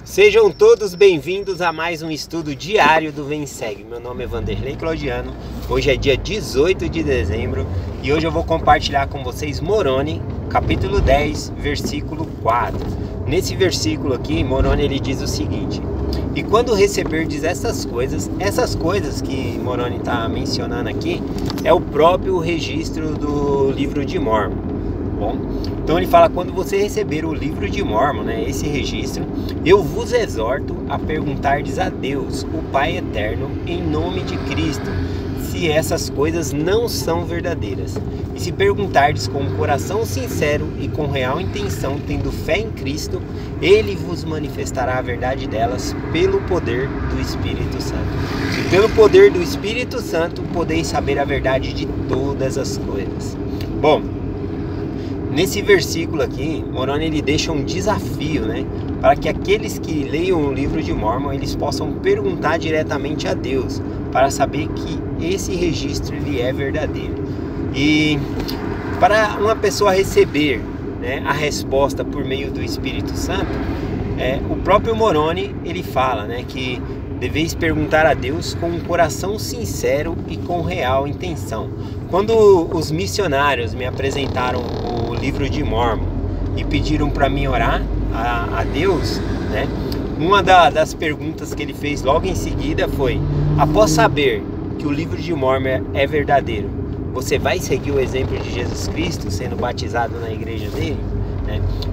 Sejam todos bem-vindos a mais um estudo diário do Vem Segue. Meu nome é Vanderlei Claudiano, hoje é dia 18 de dezembro e hoje eu vou compartilhar com vocês Moroni, capítulo 10, versículo 4. Nesse versículo aqui, Moroni ele diz o seguinte: e quando receberdes essas coisas que Moroni está mencionando aqui, é o próprio registro do livro de Mórmon. Bom, então ele fala: quando você receber o livro de Mórmon, esse registro, eu vos exorto a perguntardes a Deus, o Pai Eterno, em nome de Cristo, se essas coisas não são verdadeiras. E se perguntardes com um coração sincero e com real intenção, tendo fé em Cristo, Ele vos manifestará a verdade delas pelo poder do Espírito Santo. E pelo poder do Espírito Santo podeis saber a verdade de todas as coisas. Bom, nesse versículo aqui, Moroni ele deixa um desafio, para que aqueles que leiam o livro de Mórmon, eles possam perguntar diretamente a Deus, para saber que esse registro ele é verdadeiro. E para uma pessoa receber a resposta por meio do Espírito Santo, o próprio Moroni ele fala que deveis perguntar a Deus com um coração sincero e com real intenção. Quando os missionários me apresentaram o livro de Mórmon e pediram para mim orar a Deus, uma das perguntas que ele fez logo em seguida foi: após saber que o livro de Mórmon é verdadeiro, você vai seguir o exemplo de Jesus Cristo sendo batizado na igreja dele?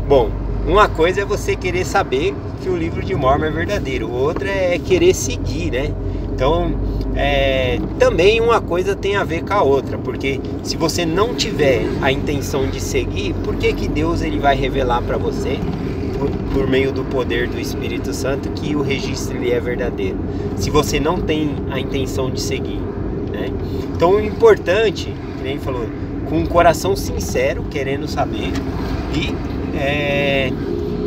Bom, uma coisa é você querer saber que o livro de Mórmon é verdadeiro, outra é querer seguir, Então, também uma coisa tem a ver com a outra, porque se você não tiver a intenção de seguir, por que Deus ele vai revelar para você, por meio do poder do Espírito Santo, que o registro ele é verdadeiro, se você não tem a intenção de seguir, Então, o importante, como ele falou, com um coração sincero, querendo saber, e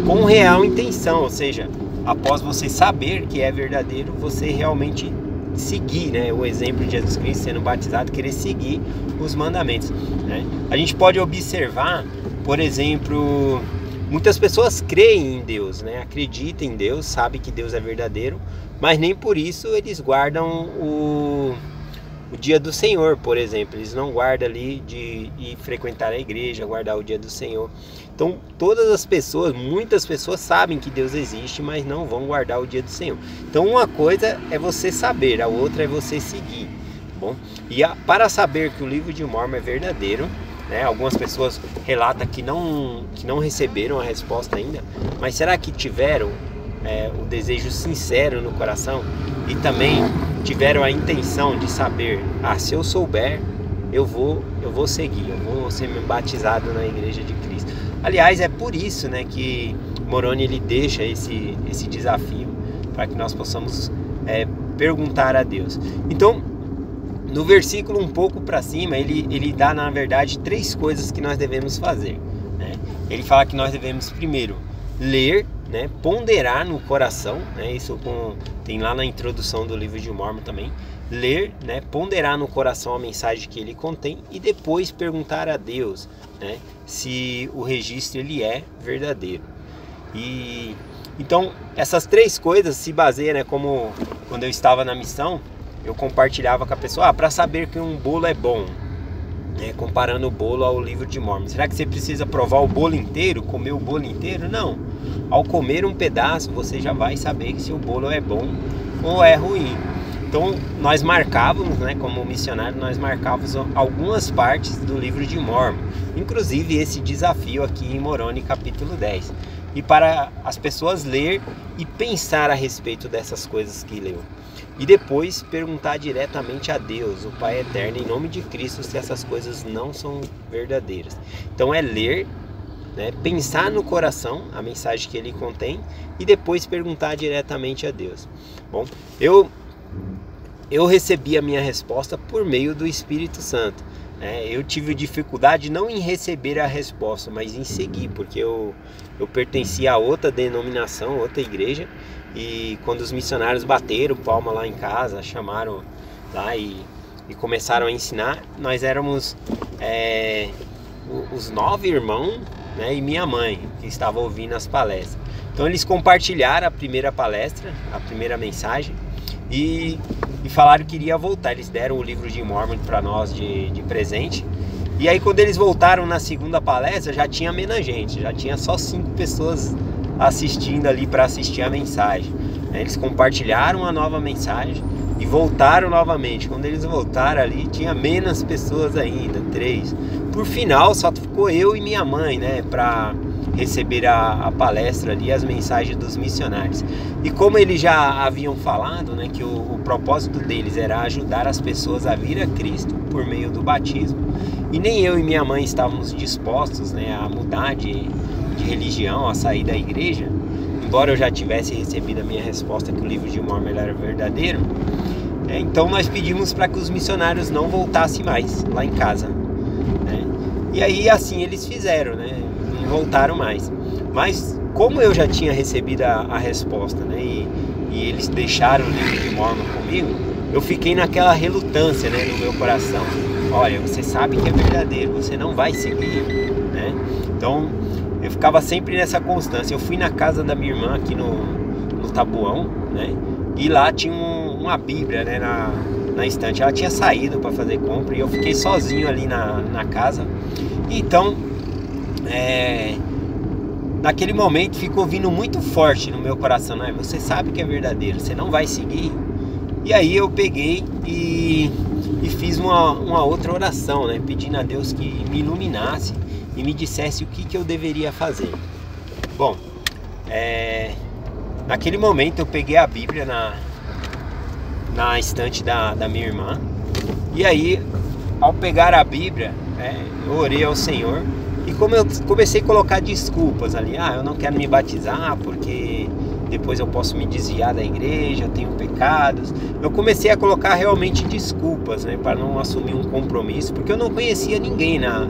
com real intenção, ou seja, após você saber que é verdadeiro, você realmente seguir o exemplo de Jesus Cristo sendo batizado, querer seguir os mandamentos. A gente pode observar, por exemplo, muitas pessoas creem em Deus, acreditam em Deus, sabem que Deus é verdadeiro, mas nem por isso eles guardam o dia do Senhor, por exemplo. Eles não guardam ali de ir frequentar a igreja, guardar o dia do Senhor. Então todas as pessoas, muitas pessoas sabem que Deus existe, mas não vão guardar o dia do Senhor. Então uma coisa é você saber, a outra é você seguir. Bom, e para saber que o livro de Mórmon é verdadeiro, algumas pessoas relatam que não receberam a resposta ainda, mas será que tiveram o desejo sincero no coração e também tiveram a intenção de saber: se eu souber, eu vou seguir, eu vou ser batizado na igreja de Cristo. Aliás, é por isso que Moroni ele deixa esse desafio, para que nós possamos perguntar a Deus. Então, no versículo um pouco para cima, ele dá, na verdade, 3 coisas que nós devemos fazer. Ele fala que nós devemos primeiro ler, ponderar no coração, isso tem lá na introdução do livro de Mórmon também. Ler, ponderar no coração a mensagem que ele contém e depois perguntar a Deus, se o registro ele é verdadeiro. E então essas 3 coisas se baseiam, como quando eu estava na missão, eu compartilhava com a pessoa: para saber que um bolo é bom, comparando o bolo ao livro de Mórmon, será que você precisa provar o bolo inteiro, comer o bolo inteiro? Não. Ao comer um pedaço, você já vai saber se o bolo é bom ou é ruim. Então, nós marcávamos, como missionário, nós marcávamos algumas partes do livro de Mórmon, inclusive esse desafio aqui em Moroni, capítulo 10. E para as pessoas ler e pensar a respeito dessas coisas que leu. E depois perguntar diretamente a Deus, o Pai Eterno, em nome de Cristo, se essas coisas não são verdadeiras. Então é ler, pensar no coração a mensagem que ele contém e depois perguntar diretamente a Deus. Bom, eu recebi a minha resposta por meio do Espírito Santo. Eu tive dificuldade não em receber a resposta, mas em seguir, porque eu pertencia a outra denominação, outra igreja, e quando os missionários bateram palma lá em casa, chamaram lá e começaram a ensinar, nós éramos os 9 irmãos, e minha mãe, que estava ouvindo as palestras. Então eles compartilharam a primeira palestra, a primeira mensagem, e falaram que iria voltar. Eles deram o livro de Mórmon para nós de presente. E aí quando eles voltaram na segunda palestra, já tinha menos gente, já tinha só 5 pessoas assistindo ali para assistir a mensagem. Eles compartilharam a nova mensagem e voltaram novamente. Quando eles voltaram ali, tinha menos pessoas ainda, 3. Por final, só ficou eu e minha mãe, né, para receber a palestra ali, as mensagens dos missionários. E como eles já haviam falado, né, que o propósito deles era ajudar as pessoas a vir a Cristo por meio do batismo, e nem eu e minha mãe estávamos dispostos, né, a mudar de religião, a sair da igreja, embora eu já tivesse recebido a minha resposta que o livro de Mórmon era verdadeiro, então nós pedimos para que os missionários não voltassem mais lá em casa, né? E aí assim eles fizeram, né? Não voltaram mais. Mas como eu já tinha recebido a resposta, né? E eles deixaram o livro de Mórmon comigo, eu fiquei naquela relutância, né, no meu coração. Olha, você sabe que é verdadeiro, você não vai seguir, né? Então eu ficava sempre nessa constância. Eu fui na casa da minha irmã aqui no Taboão, né? E lá tinha uma Bíblia, né, na estante. Ela tinha saído para fazer compra e eu fiquei sozinho ali na casa. Então, naquele momento ficou vindo muito forte no meu coração, né? Você sabe que é verdadeiro, você não vai seguir. E aí eu peguei e fiz uma outra oração, né? Pedindo a Deus que me iluminasse e me dissesse o que eu deveria fazer. Bom, naquele momento eu peguei a Bíblia na estante da minha irmã. E aí, ao pegar a Bíblia, eu orei ao Senhor. E como eu comecei a colocar desculpas ali, eu não quero me batizar porque depois eu posso me desviar da igreja, eu tenho pecados. Eu comecei a colocar realmente desculpas, né, para não assumir um compromisso, porque eu não conhecia ninguém na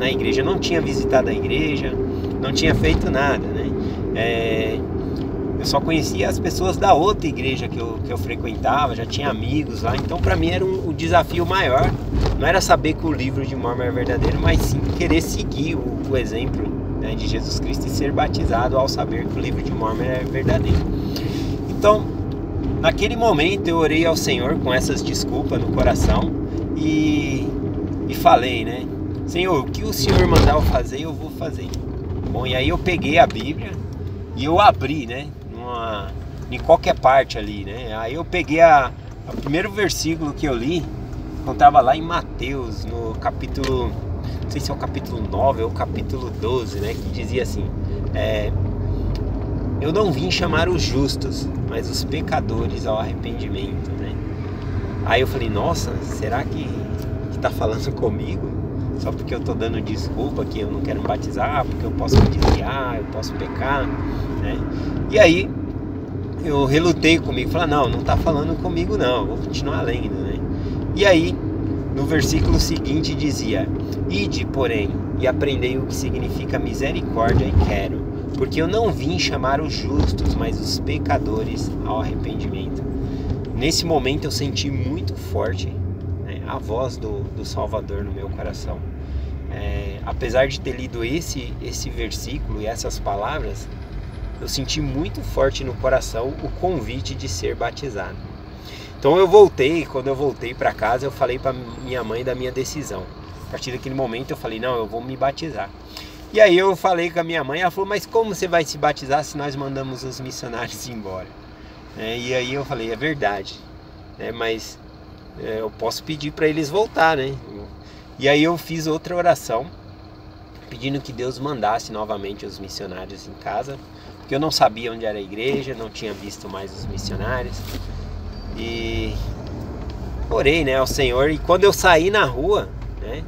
igreja, eu não tinha visitado a igreja, não tinha feito nada, né? Eu só conhecia as pessoas da outra igreja que eu frequentava, já tinha amigos lá. Então para mim era o desafio maior. Não era saber que o livro de Mórmon é verdadeiro, mas sim querer seguir o exemplo, né, de Jesus Cristo e ser batizado ao saber que o livro de Mórmon é verdadeiro. Então, naquele momento eu orei ao Senhor com essas desculpas no coração e falei, né? Senhor, o que o Senhor mandar eu fazer, eu vou fazer. Bom, e aí eu peguei a Bíblia e eu abri, né, em qualquer parte ali, né? Aí eu peguei o primeiro versículo que eu li, encontrava lá em Mateus, no capítulo, não sei se é o capítulo 9 ou o capítulo 12, né? Que dizia assim, eu não vim chamar os justos, mas os pecadores ao arrependimento, né? Aí eu falei, nossa, será que tá falando comigo? Só porque eu tô dando desculpa que eu não quero me batizar, porque eu posso me desviar, eu posso pecar, né? E aí eu relutei comigo, falei, não tá falando comigo não, vou continuar lendo, né? E aí no versículo seguinte dizia, ide, porém, e aprendei o que significa misericórdia e quero, porque eu não vim chamar os justos, mas os pecadores ao arrependimento. Nesse momento eu senti muito forte, né, a voz do Salvador no meu coração. Apesar de ter lido esse versículo e essas palavras, eu senti muito forte no coração o convite de ser batizado. Então eu voltei, quando eu voltei para casa, eu falei para minha mãe da minha decisão. A partir daquele momento eu falei, não, eu vou me batizar. E aí eu falei com a minha mãe, ela falou, mas como você vai se batizar se nós mandamos os missionários embora? E aí eu falei, é verdade, né? Mas eu posso pedir para eles voltar, né? E aí eu fiz outra oração, pedindo que Deus mandasse novamente os missionários em casa, porque eu não sabia onde era a igreja, não tinha visto mais os missionários. E orei, né, ao Senhor. E quando eu saí na rua, né,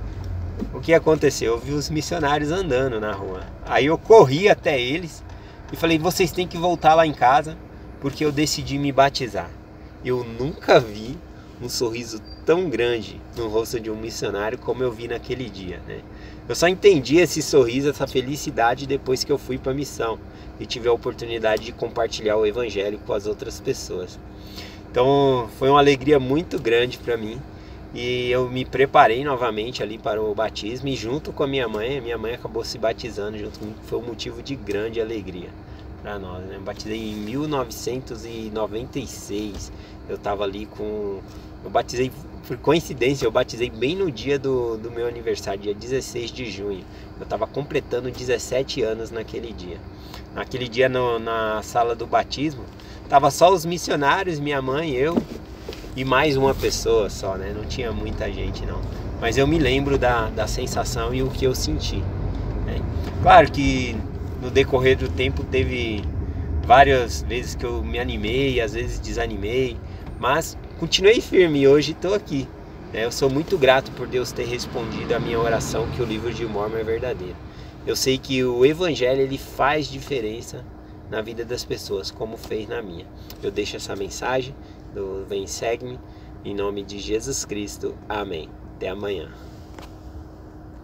o que aconteceu? Eu vi os missionários andando na rua. Aí eu corri até eles e falei, vocês têm que voltar lá em casa, porque eu decidi me batizar. Eu nunca vi um sorriso tão grande no rosto de um missionário como eu vi naquele dia, né? Eu só entendi esse sorriso, essa felicidade depois que eu fui para a missão e tive a oportunidade de compartilhar o evangelho com as outras pessoas. Então foi uma alegria muito grande para mim E eu me preparei novamente ali para o batismo, e junto com a minha mãe acabou se batizando junto comigo, foi um motivo de grande alegria para nós, né? Eu batizei em 1996, eu estava ali com... Eu batizei, por coincidência, eu batizei bem no dia do meu aniversário, dia 16 de junho. Eu estava completando 17 anos naquele dia. Naquele dia na sala do batismo, tava só os missionários, minha mãe, eu e mais uma pessoa só, né? Não tinha muita gente não. Mas eu me lembro da sensação e o que eu senti, né? Claro que no decorrer do tempo teve várias vezes que eu me animei, às vezes desanimei, mas continuei firme e hoje estou aqui, né? Eu sou muito grato por Deus ter respondido a minha oração que o livro de Mórmon é verdadeiro. Eu sei que o Evangelho ele faz diferença na vida das pessoas, como fez na minha. Eu deixo essa mensagem do Vem Segue-me, em nome de Jesus Cristo. Amém. Até amanhã.